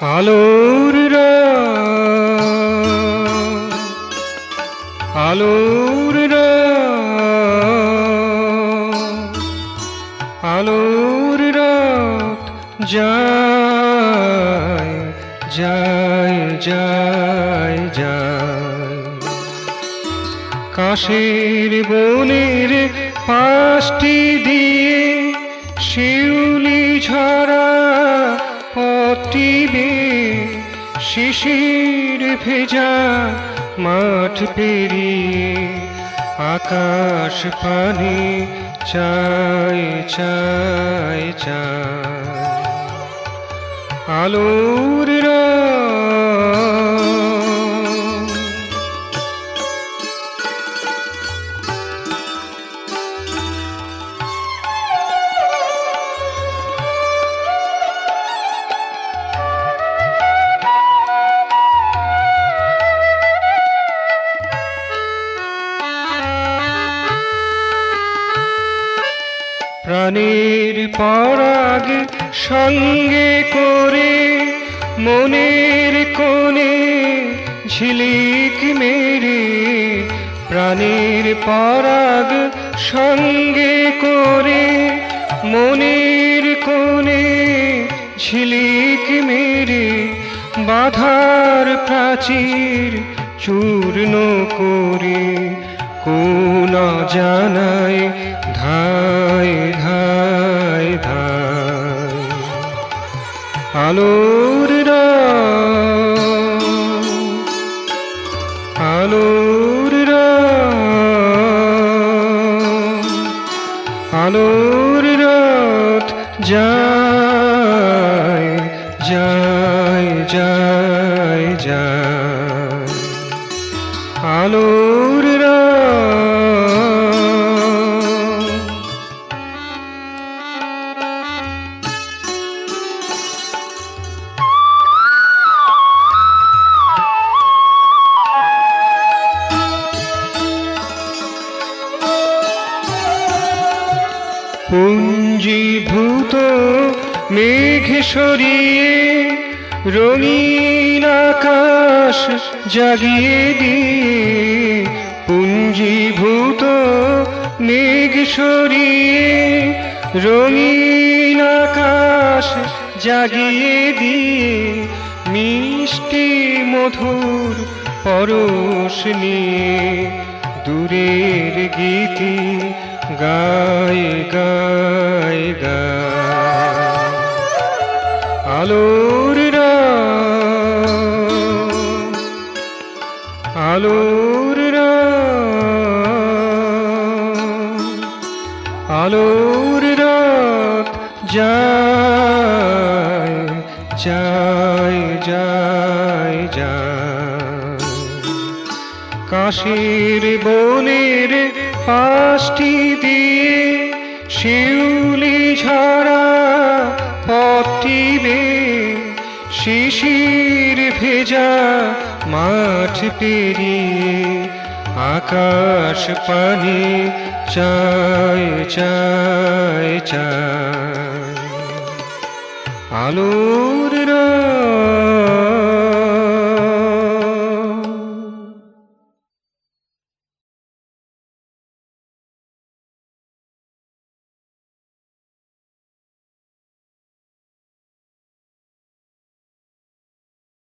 আলোর আলোর আলোর রাত যায় যায় যায় যায় কাশের বনের পাশটি দিয়ে শিউলি ঝরা পটিবে শিশির ভেজা মাঠ পেরিয়ে আকাশ পানে চায় চায় চায় আলোর প্রাণের পরাগ সঙ্গে করে মনের কোণে ঝিলিক মেরে প্রাণের পরাগ সঙ্গে করে মনের কোণে ঝিলিক মেরে বাধার প্রাচীর চূর্ণ করে কোন জানায় ধায় ধায় ধায় আলোর আলোর আলোর রাত যায় যায় যায় যায় আলোর পুঞ্জীভূত মেঘ সরিয়ে রঙিন আকাশ জাগিয়ে দিয়ে পুঞ্জীভূত মেঘ সরিয়ে রঙিন আকাশ জাগিয়ে দিয়ে মিষ্টি মধুর পরশ নিয়ে দূরের গীতি গায় গায় গায় আলোর আলোর আলোর রাত যায় যায় যায় যায় কাশের বনের পাশটি দিয়ে শিউলি ঝরা পটিবে শিশির ভেজা মাঠ পেরিয়ে আকাশ পানে চায় চায় চায় আলোর